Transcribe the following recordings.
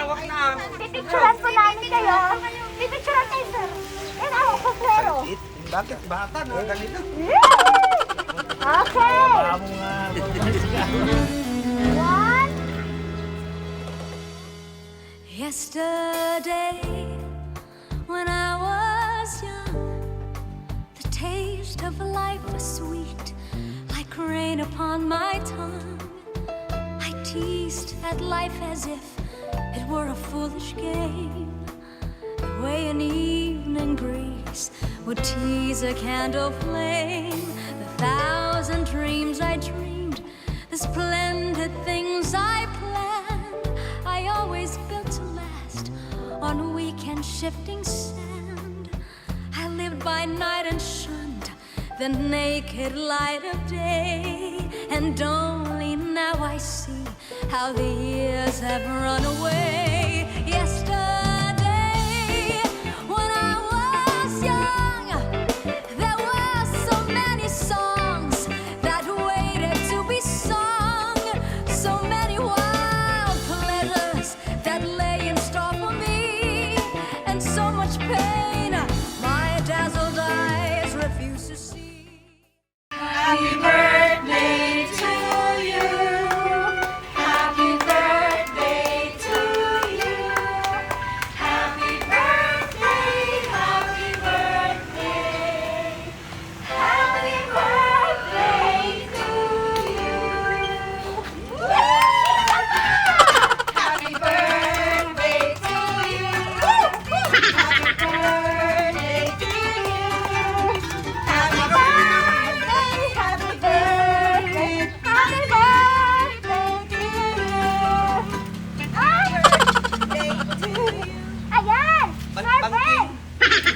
wag na. Pipicturan po namin kayo. Pipicturan kayo, sir. Yan ako, kukwero. Bakit bata na ganito? Okay. One. Yesterday, when I was young, the taste of life was sweet, like rain upon my tongue. I teased at life as if it were a foolish game, the way an evening breeze would tease a candle flame. The thousand dreams I dreamed, the splendid things I planned, I always built to last on weak and shifting sand. I lived by night and shunned the naked light of day, and only now I see how the years have run away. Yesterday, when I was young, there were so many songs that waited to be sung, so many wild pleasures that lay in store for me, and so much pain my dazzled eyes refuse to see. Happy birthday to you. Happy birthday to you. Happy birthday, happy birthday. Happy birthday to you. Happy birthday to you. Happy birthday to you. Happy birthday, happy birthday, happy birthday to you. Ayan! Perfect!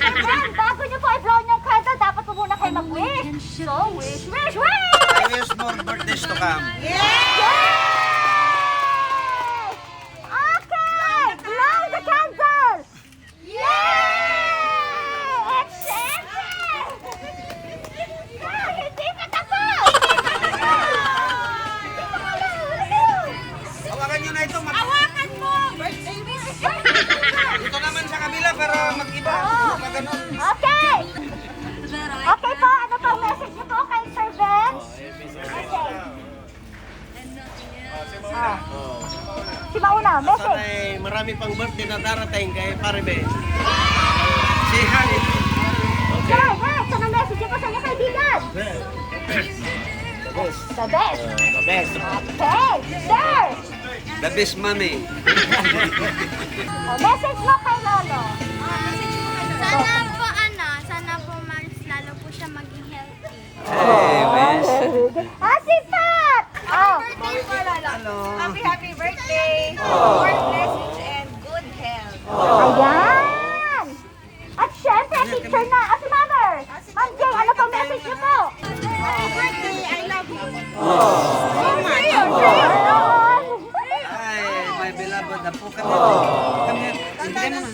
Ayan, bago nyo po i-blow yung candle, dapat po muna kayo mag-wish. So, wish, wish, wish! I wish more birthdays to come. Yay! Okay! Blow the candle! Yay! It's ended! Ah, hindi pa tapos! Hawakan nyo na ito. Hawakan mo! Birthday wish! Ito naman sa kabila para mag-iba. Mag ganun. Okay! Okay po, ano pong message niyo po kay Sir Vince? Okay. Si Mauna, Sana message. ay marami pang birthday na darating kay Pare Ben. Say hi. Sir, next, ano message niyo po sa inyong kaibigan? The best. The best. The best. Okay, sir! The best mommy. Message mo kay Lolo. Sana po mas lalo po siya maging healthy. Hey, wish. Si Pat! Birthday po, Lolo. Happy birthday. More blessings and good health. Ayan! At syempre, picture na. Si Mother! Ma'am Jing, ano pong message niyo po? Happy birthday. I love you. Hi, my beloved. Apo ka na. Come here. Sige naman.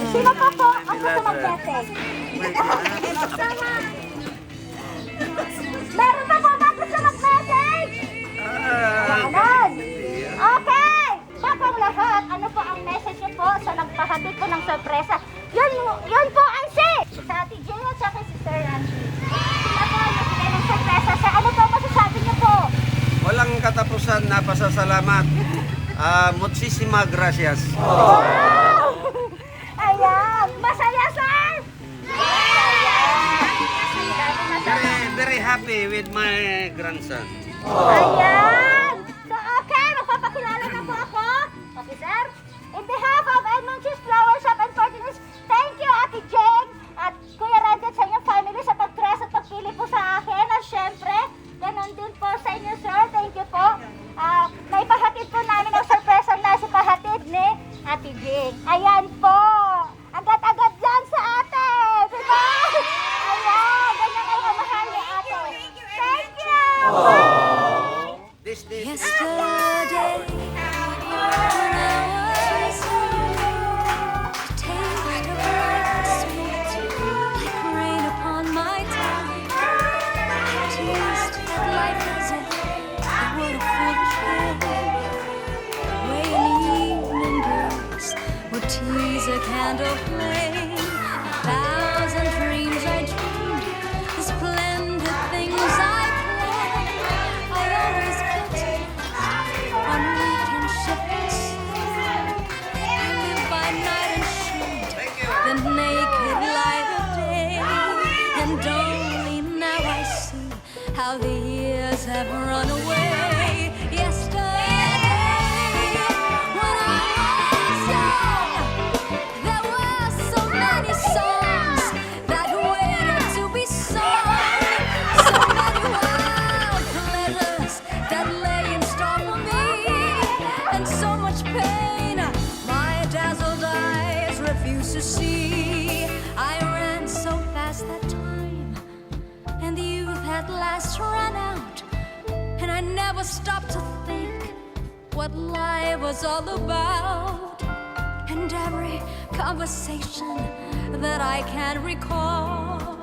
Sino pa po ang gusto mag-message? Meron pa po ba gusto mag-message? Ganon. Okay! Bakang lahat, ano po ang message niyo po sa nagpahatid po ng sorpresa? Yun po ang si! Sa Ate Jing at saka si Sir Randy. Sila po yung pinay ng sorpresa. Sa ano po masasabi niyo po? Walang katapusan na pasasalamat. Muchísimas gracias. Wow! Ayan! Masaya, sir! Very, very happy with my grandson. Ayan! So, okay, magpapakilala na po ako. Okay, sir? In behalf of Edmond Cheese Flower Shop and Partners, thank you, Ate Jane at Kuya Randy at sa inyong family sa pag-dress at pagpili po sa akin. At syempre, ganon din po sa inyo, sir. Thank you po. May pahatid po namin ang sorpresa na si pahatid ni Ate Jane. Ayan po. Agad-agad yan sa ate. Diba? Ayan. Ganyan kayo kamahal ni ate. Thank you. This day tease a candle flame, a thousand dreams I dream, the splendid things I plan. I always get on weekend shifts. I live by night and shoot the naked light of day, and only now I see how the years have run away. To see, I ran so fast that time, and the youth at last ran out, and I never stopped to think what life was all about. And every conversation that I can recall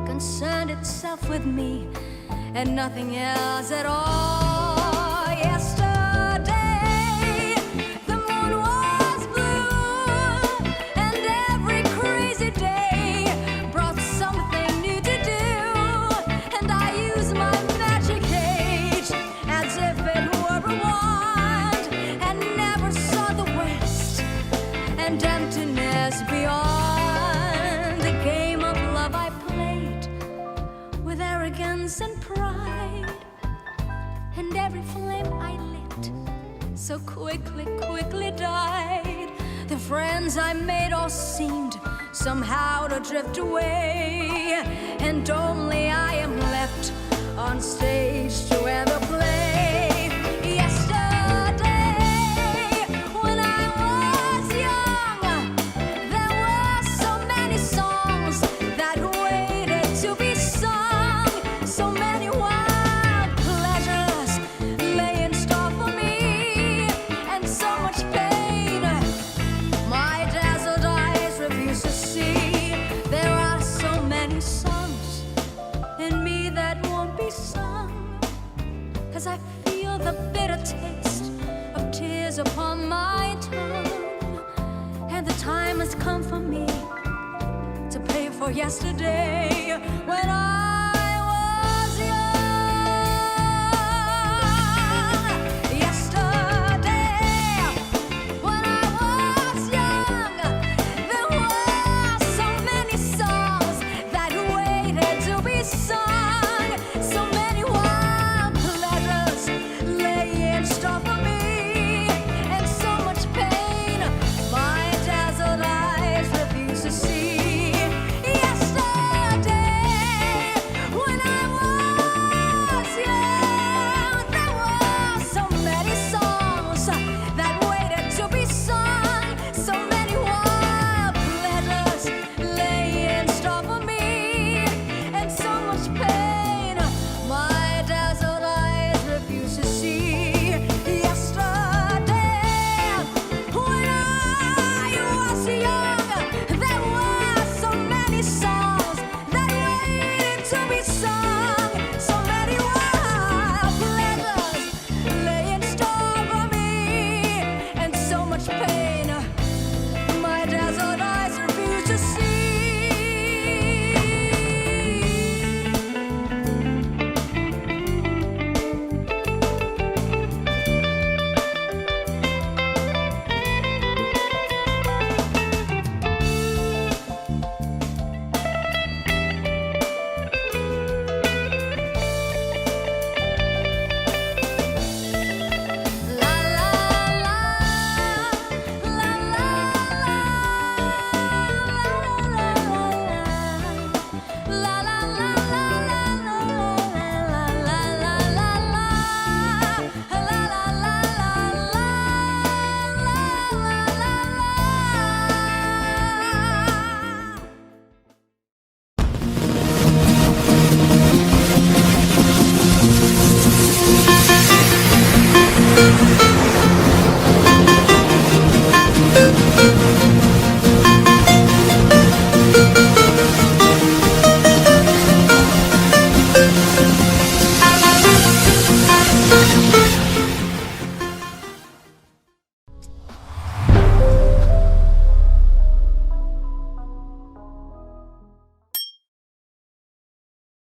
concerned itself with me and nothing else at all. Yesterday, the moon was blue, and every crazy day brought something new to do. And I used my magic age as if it were a wand, and never saw the waste and emptiness beyond. The game of love I played with arrogance and pride, and every flame I lit so quickly died. The friends I made all seemed somehow to drift away, and only I am left on stage to end the play. Yesterday, when I was young, there were so many songs that waited to be sung. So many wild pleasures lay in store for me, and so much pain my dazzled eyes refuse to see. There are so many songs in me that won't be sung, 'cause I feel the bitter taste of tears upon my tongue. And the time has come for me to pay for yesterday, when I was young. Yesterday, when I was young, there were so many songs that waited to be sung. So many wild pleasures lay in store for me, and so much pain my dazzled eyes refuse to see. Yesterday, when I was young, there were so many songs that waited to be sung. So many wild pleasures lay in store for me, and so much pain my dazzled eyes refuse to see. Yesterday, when I was young, there were so many songs that waited to be sung. So many wild pleasures lay in store for me, and so much pain my dazzled eyes refuse to see. La la la, la la la, la la la.